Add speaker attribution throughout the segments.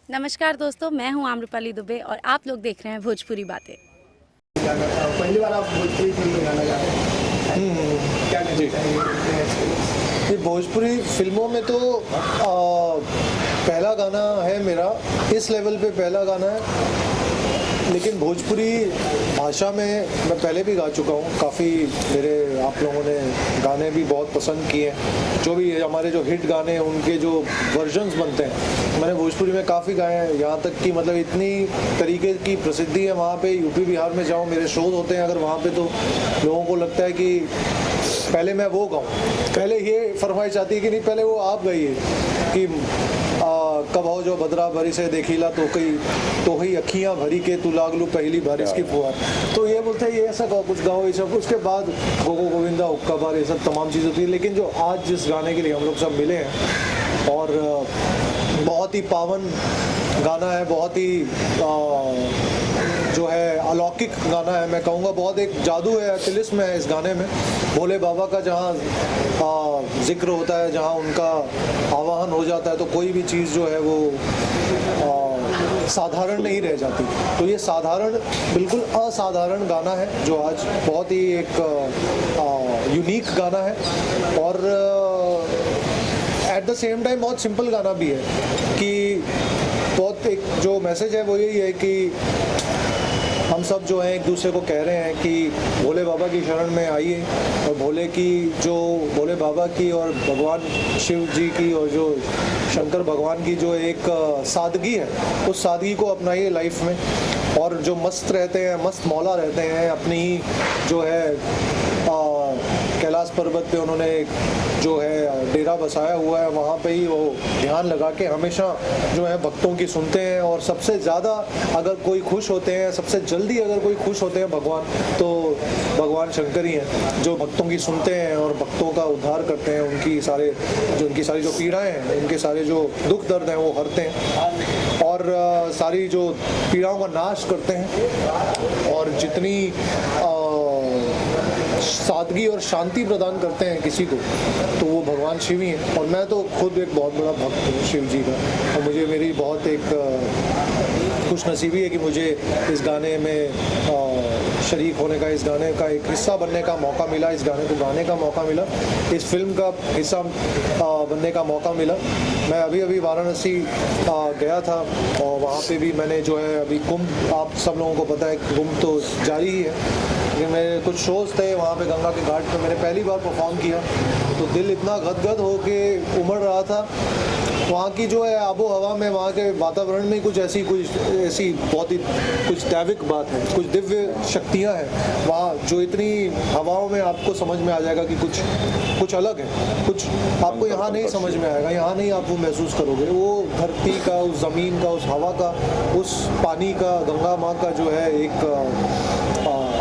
Speaker 1: नमस्कार दोस्तों, मैं हूं आम्रपाली दुबे और आप लोग देख रहे हैं भोजपुरी बातें।
Speaker 2: पहली बार आप भोजपुरी फिल्म में गाना गा रहे हैं, क्या कहना चाहेंगे?
Speaker 3: ये भोजपुरी फिल्मों में तो पहला गाना है मेरा, इस लेवल पे पहला गाना है। लेकिन भोजपुरी भाषा में मैं पहले भी गा चुका हूँ, काफ़ी मेरे आप लोगों ने गाने भी बहुत पसंद किए हैं। जो भी हमारे जो हिट गाने हैं उनके जो वर्जन्स बनते हैं मैंने भोजपुरी में काफ़ी गाए हैं। यहाँ तक कि मतलब इतनी तरीके की प्रसिद्धि है वहाँ पे, यूपी बिहार में जाऊँ मेरे शोज होते हैं अगर वहाँ पे, तो लोगों को लगता है कि पहले मैं वो गाऊँ, पहले ये फरमाइश आती है कि नहीं पहले वो आप गाइए कि कब हो जो बदरा भरी से देखीला तो ही अखियाँ भरी के तू लागलू पहली बारिश की फुहार। तो ये बोलते हैं ये ऐसा गाओ, कुछ गाओ ये सब, उसके बाद गोगो गोविंदा हुक्का बार, ये सब तमाम चीज़ होती है। लेकिन जो आज जिस गाने के लिए हम लोग सब मिले हैं और बहुत ही पावन गाना है, बहुत ही जो है अलौकिक गाना है, मैं कहूँगा बहुत एक जादू है, तिलिस्म है इस गाने में। भोले बाबा का जहाँ जिक्र होता है, जहाँ उनका आवाहन हो जाता है, तो कोई भी चीज़ जो है वो साधारण नहीं रह जाती। तो ये साधारण, बिल्कुल असाधारण गाना है जो आज बहुत ही एक यूनिक गाना है और एट द सेम टाइम बहुत सिंपल गाना भी है कि बहुत एक जो मैसेज है वो यही है कि हम सब जो हैं एक दूसरे को कह रहे हैं कि भोले बाबा की शरण में आइए और भोले बाबा की और भगवान शिव जी की और जो शंकर भगवान की जो एक सादगी है, उस सादगी को अपनाइए लाइफ में। और जो मस्त रहते हैं, मस्त मौला रहते हैं, अपनी ही जो है कैलाश पर्वत पे उन्होंने जो है डेरा बसाया हुआ है, वहाँ पे ही वो ध्यान लगा के हमेशा जो है भक्तों की सुनते हैं। और सबसे ज़्यादा अगर कोई खुश होते हैं, सबसे जल्दी अगर कोई खुश होते हैं भगवान, तो भगवान शंकर ही हैं, जो भक्तों की सुनते हैं और भक्तों का उद्धार करते हैं। उनकी सारी जो पीड़ाएं हैं, उनके सारे जो दुख दर्द हैं वो हरते हैं और सारी जो पीड़ाओं का नाश करते हैं और जितनी सादगी और शांति प्रदान करते हैं किसी को, तो वो भगवान शिव ही हैं। और मैं तो खुद एक बहुत बड़ा भक्त हूँ शिव जी का, और मुझे मेरी बहुत एक खुशनसीबी है कि मुझे इस गाने में शरीक होने का, इस गाने का एक हिस्सा बनने का मौका मिला, इस गाने को गाने का मौका मिला, इस फिल्म का हिस्सा बनने का मौका मिला। मैं अभी वाराणसी गया था और वहाँ पे भी मैंने जो है अभी कुंभ, आप सब लोगों को पता है कुंभ तो जारी ही है, लेकिन मेरे कुछ शोज़ थे वहाँ पे गंगा के घाट पे, मैंने पहली बार परफॉर्म किया तो दिल इतना गदगद हो के उमड़ रहा था। वहाँ की जो है आबो हवा में, वहाँ के वातावरण में कुछ ऐसी बहुत ही कुछ दैविक बात है, कुछ दिव्य शक्तियाँ हैं वहाँ, जो इतनी हवाओं में आपको समझ में आ जाएगा कि कुछ अलग है, कुछ आपको यहाँ नहीं समझ में आएगा, यहाँ नहीं आप वो महसूस करोगे। वो धरती का, उस ज़मीन का, उस हवा का, उस पानी का, गंगा माँ का जो है एक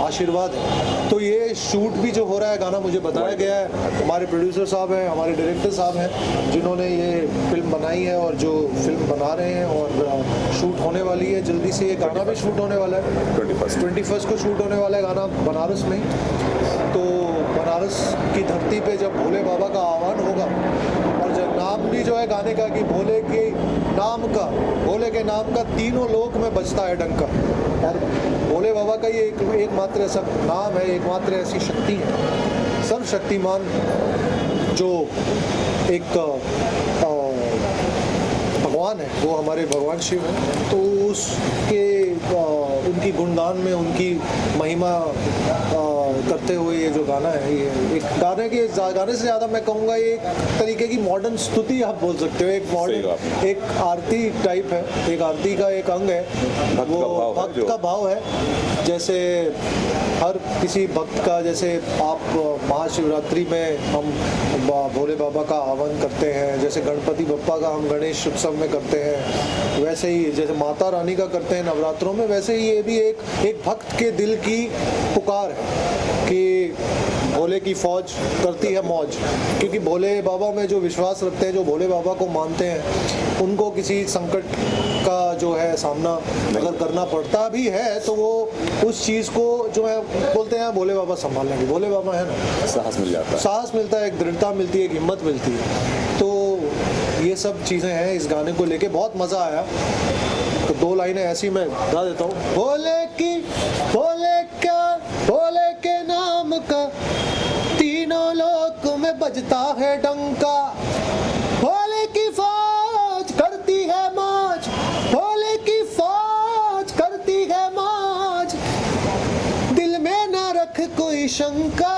Speaker 3: आशीर्वाद है। तो ये शूट भी जो हो रहा है, गाना मुझे बताया गया है, हमारे प्रोड्यूसर साहब हैं, हमारे डायरेक्टर साहब हैं जिन्होंने ये फिल्म बनाई है और जो फिल्म बना रहे हैं, और शूट होने वाली है जल्दी से। ये गाना भी शूट होने वाला है 21 को शूट होने वाला है गाना बनारस में। तो बनारस की धरती पे जब भोले बाबा का आह्वान होगा, और जब नाम भी जो है गाने का कि भोले के नाम का तीनों लोक में बजता है डंका, और भोले बाबा का ये एकमात्र ऐसा नाम है, एकमात्र ऐसी शक्ति है, सर्वशक्तिमान जो एक भगवान है, वो हमारे भगवान शिव हैं। तो उनकी गुणगान में, उनकी महिमा करते हुए ये जो गाना है, ये एक गाने से ज़्यादा मैं कहूँगा ये एक तरीके की मॉडर्न स्तुति आप बोल सकते हो, एक मॉडर्न एक आरती टाइप है, एक आरती का एक अंग है, वो भक्त का भाव है। जैसे हर किसी भक्त का, जैसे आप महाशिवरात्रि में हम भोले बाबा का आह्वान करते हैं, जैसे गणपति बप्पा का हम गणेश उत्सव में करते हैं, वैसे ही जैसे माता रानी का करते हैं नवरात्रों में, वैसे ही ये भी एक भक्त के दिल की पुकार है कि भोले की फौज करती है मौज। क्योंकि भोले बाबा में जो विश्वास रखते हैं, जो भोले बाबा को मानते हैं, उनको किसी संकट का जो है सामना अगर करना पड़ता भी है, तो वो उस चीज़ को जो है बोलते हैं भोले बाबा संभाल लेंगे, भोले बाबा है ना,
Speaker 4: साहस मिल जाता है,
Speaker 3: साहस मिलता है, एक दृढ़ता मिलती है, एक हिम्मत मिलती है। तो ये सब चीज़ें हैं इस गाने को लेके, बहुत मज़ा आया। तो 2 लाइनें ऐसी मैं गा देता हूँ। भोले के नाम का तीनों लोक में बजता है डंका, भोले की फौज करती है मौज, भोले की फौज करती है मौज, दिल में न रख कोई शंका,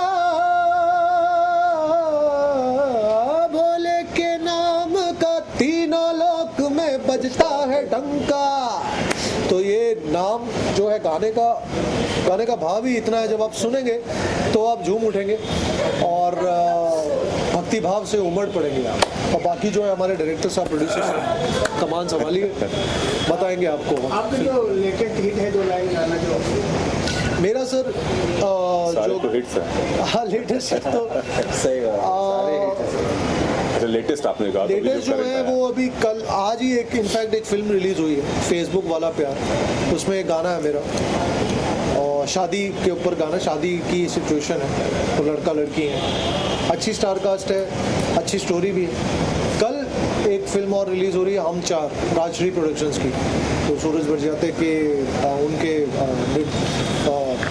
Speaker 3: भोले के नाम का तीनों लोक में बजता है डंका। तो ये नाम जो है गाने का भाव ही इतना है, जब आप सुनेंगे तो आप झूम उठेंगे और भक्ति भाव से उमड़ पड़ेंगे आप। और बाकी जो है हमारे डायरेक्टर साहब, प्रोड्यूसर साहब कमान संभालिए, बताएंगे आपको।
Speaker 2: आपका जो लेटेस्ट हिट है 2 लाइन गाना जो
Speaker 3: मेरा सर
Speaker 4: सारे
Speaker 3: जो
Speaker 4: तो हिट्स हैं।
Speaker 3: हाँ लेटेस्ट तो
Speaker 4: सही बात, सारे हिट्स हैं। अच्छा लेटेस्ट आपने कहा,
Speaker 3: लेटेस्ट जो है वो अभी कल आज ही एक इनफैक्ट एक फिल्म रिलीज हुई है, फेसबुक वाला प्यार, उसमें एक गाना है मेरा और शादी के ऊपर गाना, शादी की सिचुएशन है, वो लड़का लड़की है, अच्छी स्टार कास्ट है, अच्छी स्टोरी भी है। कल एक फिल्म और रिलीज हो रही है हम 4 राजश्री प्रोडक्शंस की, तो सूरज बरजाते के उनके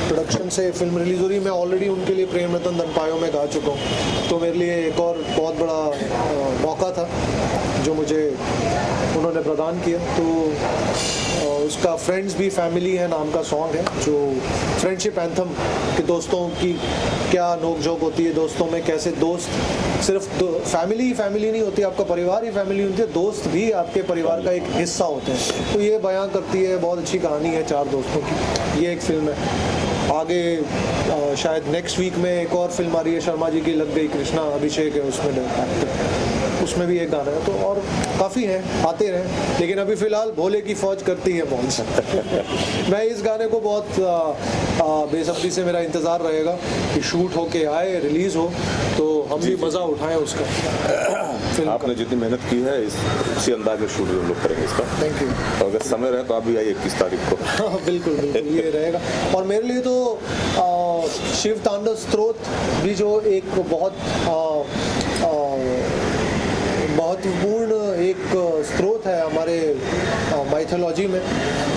Speaker 3: प्रोडक्शन से फिल्म रिलीज हो रही है। मैं ऑलरेडी उनके लिए प्रेम रतन धन पायो में गा चुका हूँ, तो मेरे लिए एक और बहुत बड़ा मौका था जो मुझे उन्होंने प्रदान किया। तो उसका फ्रेंड्स भी फैमिली है नाम का सॉन्ग है, जो फ्रेंडशिप एंथम कि दोस्तों की क्या नोक झोंक होती है, दोस्तों में कैसे दोस्त सिर्फ फैमिली नहीं होती, आपका परिवार ही फैमिली होती है, दोस्त भी आपके परिवार का एक हिस्सा होते हैं। तो ये बयां करती है, बहुत अच्छी कहानी है 4 दोस्तों की, ये एक फिल्म है। आगे शायद नेक्स्ट वीक में एक और फिल्म आ रही है शर्मा जी की, लग गई कृष्णा, अभिषेक है उसमें एक्टर, उसमें भी एक गाना है। तो और काफ़ी हैं, आते रहें, लेकिन अभी फ़िलहाल भोले की फौज करती है मौज। मैं इस गाने को बहुत बेसब्री से मेरा इंतज़ार रहेगा कि शूट होके आए, रिलीज़ हो, तो हम भी मज़ा उठाएं उसका।
Speaker 4: आपने जितनी मेहनत की है उसी अंदाज में शूट हम लोग करेंगे इसका।
Speaker 3: Thank you.
Speaker 4: और अगर समय रहे तो आप भी आइए 21 तारीख को।
Speaker 3: हाँ बिल्कुल ये रहेगा। और मेरे लिए तो शिव तांडव स्तोत्र भी जो एक बहुत महत्वपूर्ण एक स्रोत है हमारे माइथोलॉजी में,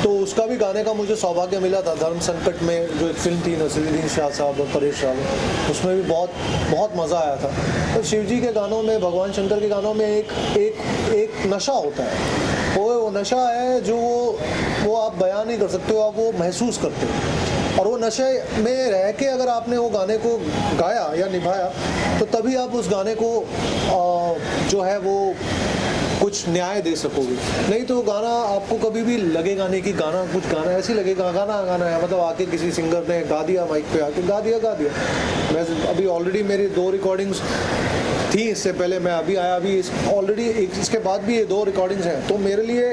Speaker 3: तो उसका भी गाने का मुझे सौभाग्य मिला था। धर्म संकट में जो एक फिल्म थी नसीरुद्दीन शाह साहब और परेश रावल, उसमें भी बहुत मज़ा आया था। तो शिव जी के गानों में, भगवान शंकर के गानों में एक नशा होता है, वो नशा है जो वो आप बयान नहीं कर सकते हो, आप वो महसूस करते हो। और वो नशे में रह के अगर आपने वो गाने को गाया या निभाया, तो तभी आप उस गाने को जो है वो कुछ न्याय दे सकोगे। नहीं तो गाना आपको कभी भी लगेगा नहीं कि गाना ऐसे लगेगा गाना है, मतलब आके किसी सिंगर ने गा दिया, माइक पे आके गा दिया। मैं अभी ऑलरेडी मेरी 2 रिकॉर्डिंग्स थी, इससे पहले मैं अभी आया, अभी ऑलरेडी इसके बाद भी ये 2 रिकॉर्डिंग्स हैं। तो मेरे लिए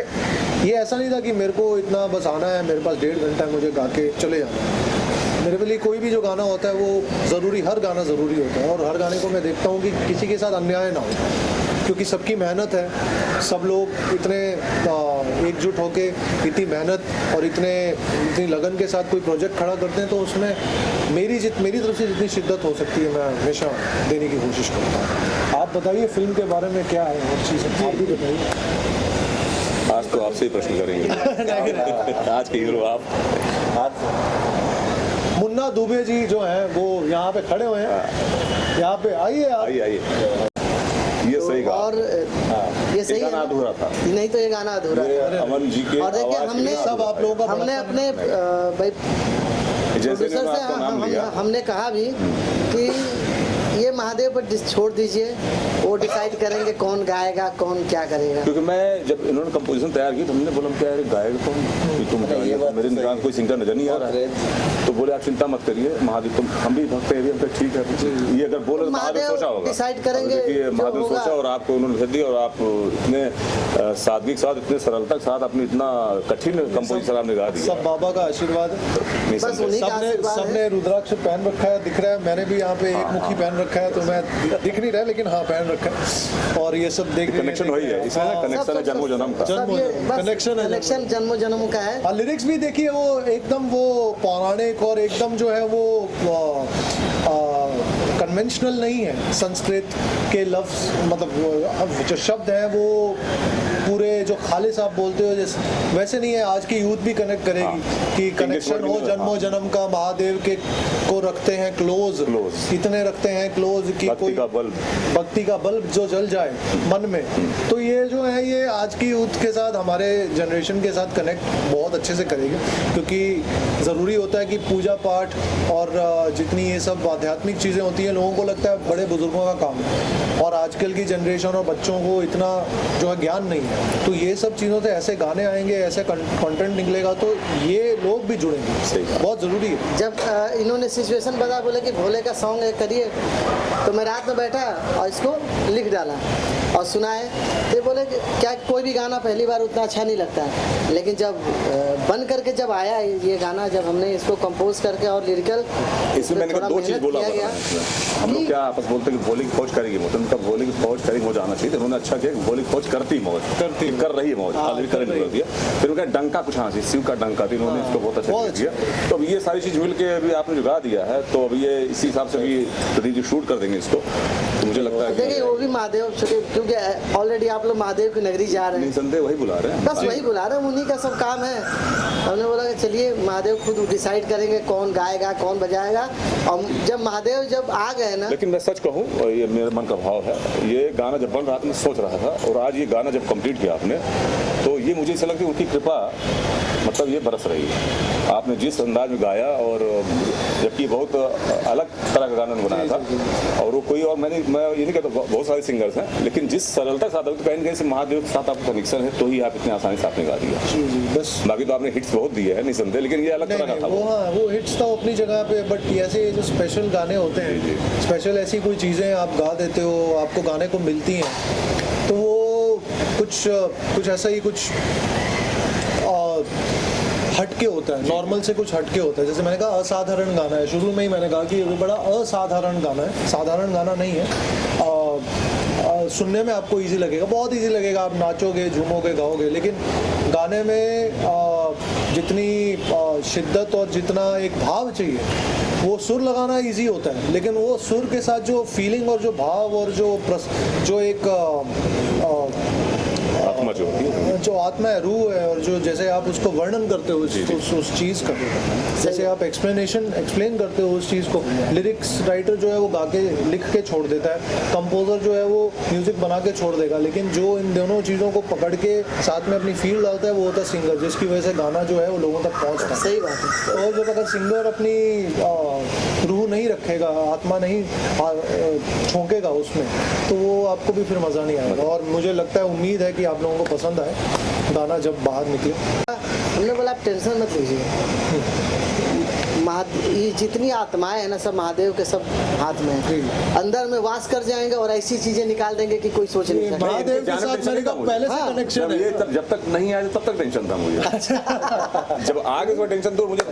Speaker 3: ये ऐसा नहीं था कि मेरे को इतना बस आना है, मेरे पास 1.5 घंटा मुझे गा के चले जाना है। मेरे लिए कोई भी जो गाना होता है वो हर गाना ज़रूरी होता है, और हर गाने को मैं देखता हूँ कि किसी के साथ अन्याय ना हो, क्योंकि सबकी मेहनत है, सब लोग इतने एकजुट होके इतनी मेहनत और इतनी लगन के साथ कोई प्रोजेक्ट खड़ा करते हैं, तो उसमें मेरी तरफ से जितनी शिद्दत हो सकती है मैं हमेशा देने की कोशिश करता हूँ। आप बताइए फिल्म के बारे में क्या है और चीज़ें, आप भी बताइए।
Speaker 4: आज तो आपसे ही प्रश्न करेंगे। आज के हीरो आप।
Speaker 3: मुन्ना दुबे जी जो हैं वो यहाँ पे खड़े हुए हैं, यहाँ पे आइए आप।
Speaker 4: आइए। ये सही कहा।
Speaker 5: और ये सही
Speaker 4: गाना अधूरा था,
Speaker 5: नहीं तो ये गाना अधूरा है।
Speaker 4: अमन जी के
Speaker 5: और देखिए हमने
Speaker 3: सब आप लोगों का
Speaker 5: हमने अपने भाई प्रोड्यूसर से हमने कहा भी कि ये महादेव पर छोड़ दीजिए, वो डिसाइड करेंगे कौन गाएगा कौन क्या करेगा।
Speaker 4: क्योंकि मैं जब इन्होंने कंपोजिशन तैयार की तो हमने बोला क्या यार गाएगा कौन, तुम मेरे निगाह कोई सिंगर नजर नहीं आ रहा है। तो बोले आप चिंता मत करिए, महादेव तुम हम भी भक्त हैं, हम ठीक है। ये अगर बोले तो महादेव सोचा होगा,
Speaker 5: डिसाइड करेंगे,
Speaker 4: महादेव सोचा और आपको उन्होंने भेज दिया, और आप इतने सादगी के साथ, इतने सरलता के साथ अपनी इतना कठिन कंपोजिशन आपने गा दिया।
Speaker 3: सब बाबा का आशीर्वाद है। सबने रुद्राक्ष पहन रखा है, दिख रहा है। मैंने भी यहाँ पे एक मुखी पहन रखा है, तो मैं दिख नहीं रहा लेकिन हाँ पहन रखा है। और ये सब देख
Speaker 4: कनेक्शन वही है, इसमें कनेक्शन है जन्मों जन्म का,
Speaker 5: कनेक्शन जन्मों जन्म का है।
Speaker 3: और लिरिक्स भी देखिए वो एकदम वो पौराणिक और एकदम जो है वो कन्वेंशनल नहीं है। संस्कृत के लफ्ज़ मतलब जो शब्द हैं वो पूरे जो खालिस आप बोलते हो जैसे वैसे नहीं है। आज की यूथ भी कनेक्ट करेगी कि कनेक्शन हो जन्मों जन्म का, महादेव के को रखते हैं क्लोज, इतने रखते हैं क्लोज कि कोई भक्ति का बल्ब जो जल जाए मन में। तो ये जो है ये आज की यूथ के साथ, हमारे जनरेशन के साथ कनेक्ट बहुत अच्छे से करेगी, क्योंकि ज़रूरी होता है कि पूजा पाठ और जितनी ये सब आध्यात्मिक चीज़ें होती हैं लोगों को लगता है बड़े बुजुर्गों का काम है, और आजकल की जनरेशन और बच्चों को इतना जो है ज्ञान नहीं है। तो ये सब चीज़ों से ऐसे गाने आएंगे, ऐसे कंटेंट निकलेगा तो ये लोग भी जुड़ेंगे, बहुत ज़रूरी है।
Speaker 5: जब इन्होंने सिचुएशन बता, बोले कि भोले का सॉन्ग है करिए, तो मैं रात में बैठा और इसको लिख डाला और सुनाए। तो बोले कि क्या कोई भी गाना पहली बार उतना अच्छा नहीं लगता है, लेकिन जब बन करके जब आया ये गाना, जब हमने इसको कंपोज करके और लिरिकल
Speaker 4: इसमें मैंने दो चीज़ बोला गया, हम लोग क्या आपस बोलते हैं कि भोले की फौज करेगी मौज, उनका भोले की फौज करेगी मौज आना चाहिए। उन्होंने अच्छा किया, भोले की फौज करती मौज कर रही है मौज, ऑलरेडी कर दिया। फिर उनका डंका कुछ हाँ शिव का डंका थी, इन्होंने इसको बहुत अच्छा किया। तो अब ये सारी चीज़ मिल के अभी आपने जुगा दिया है, तो अब ये इसी हिसाब से भी शूट कर देंगे इसको। तो मुझे लगता है
Speaker 5: देखिए वो भी महादेव, क्योंकि ऑलरेडी आप लोग महादेव की नगरी जा रहे हैं,
Speaker 4: संदेह वही बुला रहे हैं,
Speaker 5: बस वही बुला रहे हैं, उन्हीं का सब काम है। हमने बोला कि चलिए महादेव खुद डिसाइड करेंगे कौन गाएगा कौन बजाएगा, और जब महादेव जब आ गए ना।
Speaker 4: लेकिन मैं सच कहूँ, ये मेरे मन का भाव है, ये गाना जब बन रहा था मैं सोच रहा था, और आज ये गाना जब कंप्लीट किया आपने, तो ये मुझे ऐसा लगता है उनकी कृपा मतलब ये बरस रही है। आपने जिस अंदाज में गाया, और जबकि बहुत अलग तरह का गाना बनाया था, और वो कोई और मैं ये नहीं कहता, बहुत सारे सिंगर्स हैं, लेकिन जिस सरलता के साथ कहीं कहीं से महादेव के साथ आपका कनेक्शन है, तो ही आप इतनी आसानी से आपने गा दिया।
Speaker 3: बस
Speaker 4: बाकी तो आपने हिट्स बहुत दिए हैं निसंदेह, लेकिन ये अलग तरह का था।
Speaker 3: वो हिट्स था अपनी जगह पे, बट ऐसे जो स्पेशल गाने होते हैं, स्पेशल ऐसी कोई चीज़ें आप गा देते हो, आपको गाने को मिलती हैं, तो वो कुछ ऐसा ही कुछ हटके होता है, नॉर्मल से कुछ हटके होता है। जैसे मैंने कहा असाधारण गाना है, शुरू में ही मैंने कहा कि ये बड़ा असाधारण गाना है, साधारण गाना नहीं है। सुनने में आपको इजी लगेगा, बहुत इजी लगेगा, आप नाचोगे झूमोगे गाओगे, लेकिन गाने में जितनी शिद्दत और जितना एक भाव चाहिए, वो सुर लगाना इजी होता है, लेकिन वो सुर के साथ जो फीलिंग और जो भाव और जो एक
Speaker 4: आत्मा जो होती है,
Speaker 3: जो आत्मा है, रूह है, और जो जैसे आप उसको वर्णन करते हो उस चीज़ का, जैसे आप एक्सप्लेन करते हो उस चीज़ को, लिरिक्स राइटर जो है वो गा के लिख के छोड़ देता है, कंपोजर जो है वो म्यूजिक बना के छोड़ देगा, लेकिन जो इन दोनों चीज़ों को पकड़ के साथ में अपनी फील डालता है वो होता है सिंगर, जिसकी वजह से गाना जो है वो लोगों तक पहुँचता है।
Speaker 5: सही बात है।
Speaker 3: और जब अगर सिंगर अपनी रूह नहीं रखेगा, आत्मा नहीं छोंकेगा उसमें, तो वो आपको भी फिर मज़ा नहीं आएगा। और मुझे लगता है, उम्मीद है कि आप लोगों को पसंद आए गाना जब बाहर निकले।
Speaker 5: हमने बोला आप टेंशन मत लीजिए, ये जितनी आत्माएं हैं ना सब महादेव के सब हाथ में है, अंदर में वास कर जाएंगे और ऐसी चीजें निकाल देंगे कि कोई सोच नहीं सकता।
Speaker 3: महादेव के साथ मेरे का पहले से कनेक्शन है।
Speaker 4: जब तक नहीं आया तब तक टेंशन था मुझे। जब आगे कोई टेंशन तो मुझे,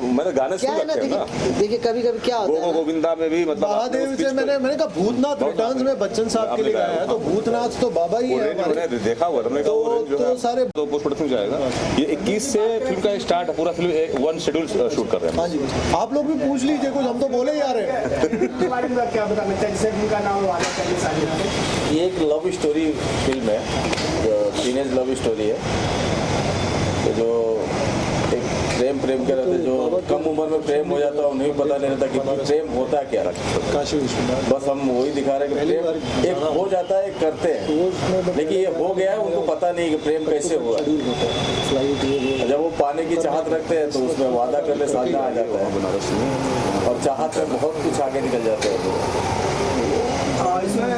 Speaker 4: मैंने गाने सुन रखे हैं ना।
Speaker 5: देखिए कभी कभी क्या होता है,
Speaker 4: गोविंदा में भी मतलब
Speaker 3: महादेव से मैंने कहा भूतनाथ रिटर्न्स में बच्चन साहब के लिए गाया है, तो भूतनाथ तो बाबा ही है हमारे।
Speaker 4: देखा हुआ तुमने,
Speaker 3: तो सारे
Speaker 4: तो पोस्ट प्रोडक्शन जाएगा। ये 21 से फिल्म का स्टार्ट, पूरा फिल्म वन शेड्यूल शूट कर रहे हैं।
Speaker 3: हाँ जी, आप लोग भी पूछ लीजिए कुछ, हम तो बोले ही आ रहे हैं।
Speaker 2: बारे में क्या बताना चाहिए, जैसे फिल्म का नाम वाला चाहिए सारी।
Speaker 6: ये एक लव स्टोरी फिल्म है, टीनेज लव स्टोरी है, तो जो एक प्रेम के रहते, जो कम उम्र में प्रेम हो जाता है उन्हें पता नहीं रहता कि प्रेम होता क्या।
Speaker 3: काशी विश्वनाथ,
Speaker 6: बस हम वही दिखा रहे हैं कि प्रेम एक हो जाता है, करते हैं, लेकिन ये हो गया है, उनको पता नहीं कि प्रेम कैसे हुआ। जब वो पाने की चाहत रखते हैं तो उसमें वादा करने सामने आ जाता है बनारस में, और चाहत में बहुत कुछ आगे निकल जाते हैं।
Speaker 2: इसमें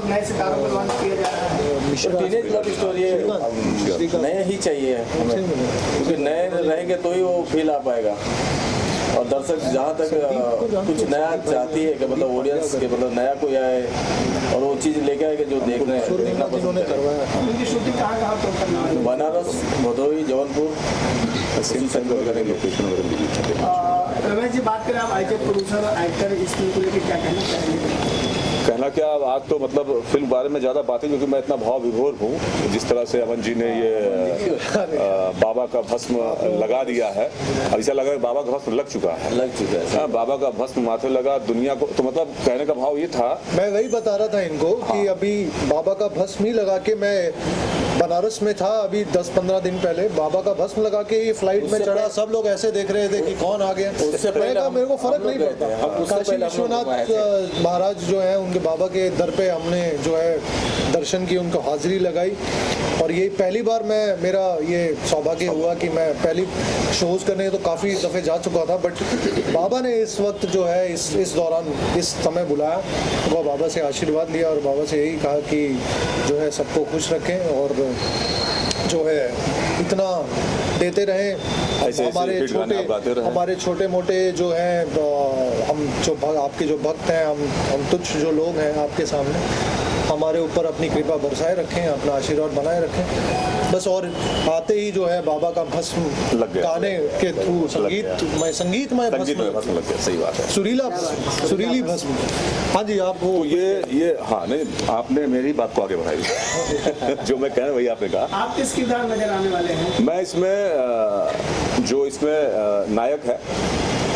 Speaker 2: नए सितारों को लॉन्च किया जा रहा है।
Speaker 6: टीनेज लव स्टोरी है, नए ही चाहिए हमें, क्योंकि नए रहेंगे तो ही वो फील आ पाएगा। और दर्शक जहाँ तक कुछ नया चाहती है कि मतलब ऑडियंस के मतलब नया कोई आए और वो चीज़ लेके आए कि जो देखना पसंद है।
Speaker 2: उनकी शूटिंग कहाँ तो करना है?
Speaker 6: बनारस, भदोही, जौनपुर,
Speaker 4: लोकेशन वगैरह।
Speaker 2: रमेश जी बात करें, आप आईटी प्रोड्यूसर एक्टर, इस फिल्म को लेकर क्या कहना चाहेंगे?
Speaker 4: कहना क्या, आज तो मतलब फिल्म बारे में ज़्यादा बातें, क्योंकि मैं इतना भाव विभोर हूँ। जिस तरह से अमन जी ने ये बाबा का भस्म लगा दिया है, अब ऐसा लगा बाबा का भस्म लग चुका है, बाबा का भस्म माथे लगा दुनिया को, तो मतलब कहने का भाव ये था।
Speaker 3: मैं वही बता रहा था इनको कि अभी बाबा का भस्म ही लगा के, मैं बनारस में था अभी 10-15 दिन पहले, बाबा का भस्म लगा के ये फ्लाइट में चढ़ा, सब लोग ऐसे देख रहे थे कि कौन आ गया। मेरे को फर्क नहीं पड़ता। काशी विश्वनाथ महाराज जो है, उनके बाबा के दर पे हमने जो है दर्शन की, उनको हाजिरी लगाई, और ये पहली बार मेरा ये सौभाग्य हुआ कि मैं पहली शोज करने तो काफ़ी दफ़े जा चुका था, बट बाबा ने इस वक्त जो है इस दौरान इस समय बुलाया, तो बाबा से आशीर्वाद लिया और बाबा से यही कहा कि जो है सबको खुश रखें और जो है इतना देते रहें। हमारे छोटे मोटे जो हैं, हम जो आपके जो भक्त हैं, हम तुच्छ जो लोग हैं आपके सामने, हमारे ऊपर अपनी कृपा बरसाए रखें, अपना आशीर्वाद बनाए रखें बस। और आते ही जो है बाबा का भस्म गाने के थ्रू संगीतमय भस्म
Speaker 4: लग गया। सही बात है,
Speaker 3: सुरीली भस्म। हाँ जी, आप वो
Speaker 4: ये हाँ नहीं, आपने मेरी बात को आगे बढ़ाई जो मैं कह रहा वही आपने कहा।
Speaker 2: आप किस किरदार नजर आने वाले हैं?
Speaker 4: मैं इसमें जो इसमें नायक है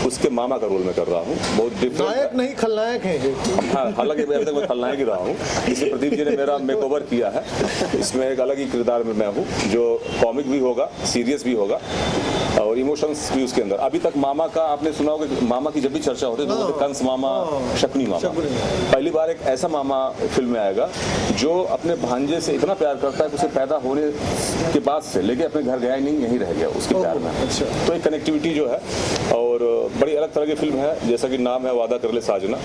Speaker 4: उसके मामा का रोल में कर रहा हूँ। बहुत डिफरेंट,
Speaker 3: नायक नहीं खलनायक है।
Speaker 4: हाँ, हालांकि मैं अभी तक मैं खलनायक ही रहा हूँ। इसमें प्रदीप जी ने मेरा मेकओवर किया है। इसमें एक अलग ही किरदार में मैं हूँ, जो कॉमिक भी होगा, सीरियस भी होगा और इमोशंस भी उसके अंदर। अभी तक मामा का आपने सुना होगा, मामा की जब भी चर्चा होती है तो कंस मामा, शकुनी मामा। पहली बार एक ऐसा मामा फिल्म में आएगा जो अपने भांजे से इतना प्यार करता है कि उसे पैदा होने के बाद से लेके अपने घर गया ही नहीं, यहीं रह गया उसके प्यार में। तो एक कनेक्टिविटी जो है, और बड़ी अलग तरह की फिल्म है। जैसा कि नाम है वादा कर ले साजना,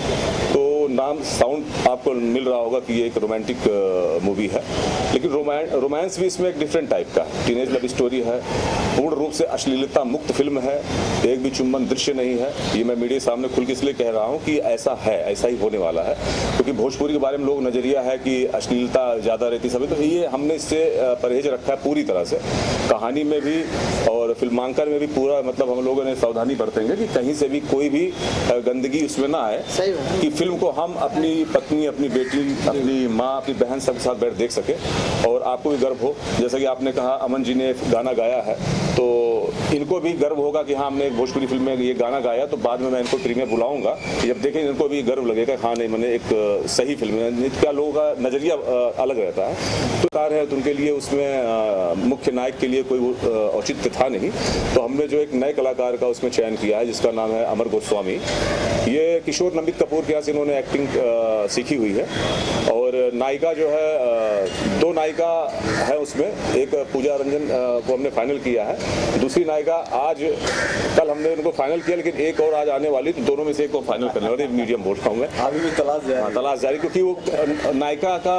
Speaker 4: तो नाम साउंड आपको मिल रहा होगा कि ये एक रोमांटिक मूवी है, लेकिन रोमांस भी इसमें एक डिफरेंट टाइप का टीनेज लव स्टोरी है। पूर्ण रूप से अश्लीलता मुक्त फिल्म है, एक भी चुंबन दृश्य नहीं है। ये मैं मीडिया सामने खुल के इसलिए कह रहा हूँ कि ऐसा है, ऐसा ही होने वाला है, क्योंकि भोजपुरी के बारे में लोग नजरिया है कि अश्लीलता ज़्यादा रहती सभी, तो ये हमने इससे परहेज रखा है पूरी तरह से। कहानी में भी और फिल्मांकन में भी पूरा मतलब हम लोगों ने सावधानी बरतेंगे कि कहीं से भी कोई भी गंदगी उसमें ना आए, कि फिल्म को हम अपनी पत्नी, अपनी बेटी, अपनी माँ, अपनी बहन सबके साथ बैठ देख सके और आपको भी गर्व हो। जैसा कि आपने कहा अमन जी ने गाना गाया है, तो इनको भी गर्व होगा कि हाँ हमने एक भोजपुरी फिल्म में ये गाना गाया, तो बाद में मैं इनको प्रीमियर बुलाऊंगा, जब देखेंगे इनको भी गर्व लगेगा, हाँ नहीं मैंने एक सही फिल्म है। क्या लोगों का नजरिया अलग रहता है, तो कार है तो उनके लिए उसमें मुख्य नायक के लिए कोई औचित्य था नहीं, तो हमने जो एक नए कलाकार का उसमें चयन किया है जिसका नाम है अमर गोस्वामी। ये किशोर नमित कपूर के यहाँ से इन्होंने एक्टिंग सीखी हुई है, और नायिका जो है, दो नायिका है उसमें, एक पूजा रंजन को हमने फाइनल किया है, दूसरी नायिका आज कल हमने उनको फाइनल किया, लेकिन एक और आज आने वाली, तो दोनों में से एक को फाइनल करने वाले, म्यूजियम बोल रहा हूँ मैं,
Speaker 6: अभी भी तलाश जारी,
Speaker 4: क्योंकि वो नायिका का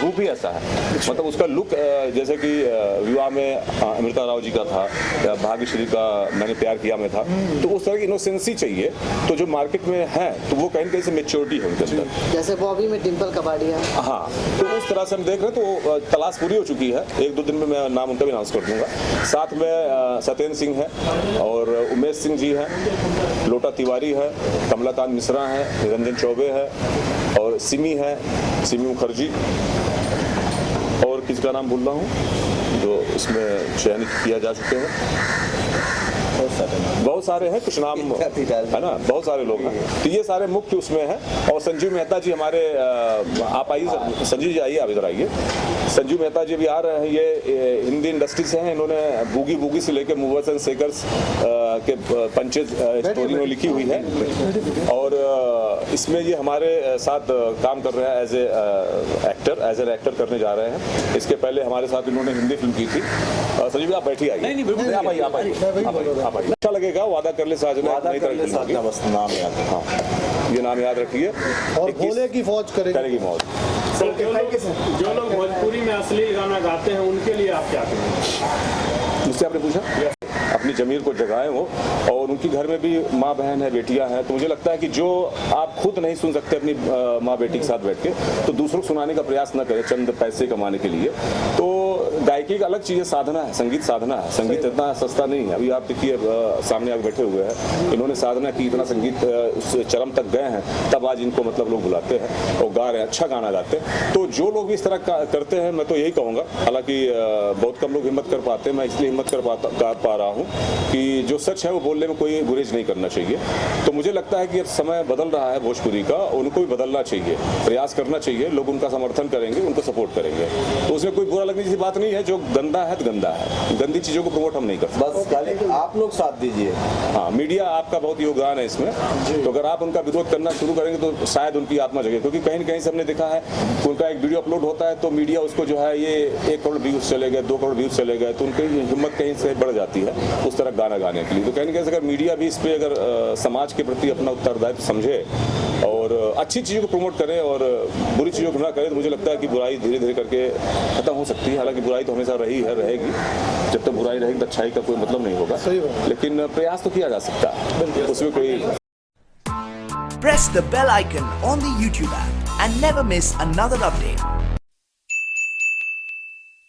Speaker 4: रूप ही ऐसा है, मतलब उसका लुक जैसे कि विवाह में अमृता राव जी का था या भाग्यश्री का मैंने प्यार किया में था, तो उस तरह की इनोसेंसी चाहिए, तो जो मार्केट में है तो वो कहीं न कहीं से मेच्योरिटी है उनके अंदर,
Speaker 5: जैसे बॉबी में डिम्पल कबाड़िया।
Speaker 4: हाँ, तो उस तरह से हम देख रहे हैं। तो तलाश पूरी हो चुकी है, 1-2 दिन में मैं नाम उनका भी अनाउंस कर दूंगा। साथ में सत्येंद्र सिंह है और उमेश सिंह जी हैं, लोटा तिवारी है, कमलाकांत मिश्रा है, निरंजन चौबे है और सिमी है, सिमी मुखर्जी, और किसका नाम भूल रहा हूँ जो इसमें चयनित किया जा चुके हैं, बहुत सारे हैं, कुछ नाम है ना, बहुत सारे लोग हैं, तो ये सारे मुख्य उसमें हैं। और संजीव मेहता जी हमारे, आप आइए संजीव जी, आइए आप इधर आइए। संजीव मेहता जी भी आ रहे हैं, ये हिंदी इंडस्ट्री से हैं, इन्होंने बूगी बूगी से लेकर मूवर्स एंड शेकर्स के पंचेज स्टोरी में लिखी हुई है, और इसमें ये हमारे साथ काम कर रहे हैं एज एन एक्टर करने जा रहे हैं। इसके पहले हमारे साथ इन्होंने हिंदी फिल्म की थी। संजीव आप बैठिए, आइए, आप आइए। अच्छा लगेगा, वादा कर ले साजना,
Speaker 6: बस नाम याद है।
Speaker 4: हाँ, ये नाम याद रखिए,
Speaker 3: और भोले की फौज करेगी मौज।
Speaker 7: जो लोग भोजपुरी में अश्लील गाना गाते हैं उनके लिए आप क्या कहेंगे?
Speaker 4: मुझसे आपने पूछा, अपनी जमीर को जगाएं वो, और उनकी घर में भी माँ बहन है, बेटियां हैं, तो मुझे लगता है कि जो आप खुद नहीं सुन सकते अपनी माँ बेटी के साथ बैठ के, तो दूसरों को सुनाने का प्रयास न करें चंद पैसे कमाने के लिए। तो गायकी एक अलग चीज़ है, साधना है, संगीत साधना है। संगीत इतना सस्ता नहीं है। अभी आप देखिए सामने आप बैठे हुए हैं, इन्होंने साधना की, इतना संगीत उस चरम तक गए हैं, तब आज इनको मतलब लोग बुलाते हैं और गा रहे हैं, अच्छा गाना गाते हैं। तो जो लोग भी इस तरह करते हैं, मैं तो यही कहूँगा, हालांकि बहुत कम लोग हिम्मत कर पाते हैं, मैं इसलिए हिम्मत कर पा रहा हूँ कि जो सच है वो बोलने में कोई गुरेज नहीं करना चाहिए। तो मुझे लगता है कि अब समय बदल रहा है भोजपुरी का, उनको भी बदलना चाहिए, प्रयास करना चाहिए, लोग उनका समर्थन करेंगे, उनको सपोर्ट करेंगे, तो उसमें कोई बुरा लगने की बात नहीं है। जो गंदा है तो गंदा है, गंदी चीज़ों को प्रमोट हम नहीं करते।
Speaker 6: बस खाली आप लोग साथ दीजिए।
Speaker 4: हाँ, मीडिया आपका बहुत योगदान है इसमें, तो अगर आप उनका विरोध करना शुरू करेंगे तो शायद उनकी आत्मा जगे, क्योंकि कहीं न कहीं से हमने देखा है उनका एक वीडियो अपलोड होता है तो मीडिया उसको जो है ये 1 करोड़ व्यूज़ चले गए, 2 करोड़ व्यूज़ चले गए, तो उनकी हिम्मत कहीं से बढ़ जाती है उस तरह गाना गाने के लिए। तो कहीं न कहीं अगर मीडिया भी इस पर अगर समाज के प्रति अपना उत्तरदायित्व समझे और अच्छी चीज़ों को प्रमोट करें और बुरी चीज़ों को ना करें, तो मुझे लगता है कि बुराई धीरे धीरे करके खत्म हो सकती है। हालांकि बुराई तो हमेशा रही है, रहेगी, जब तक बुराई रहेगी तो अच्छाई का कोई मतलब नहीं होगा, लेकिन प्रयास तो किया जा सकता है, उसमें कोई।
Speaker 8: Press the bell icon on the YouTube app and never miss another update.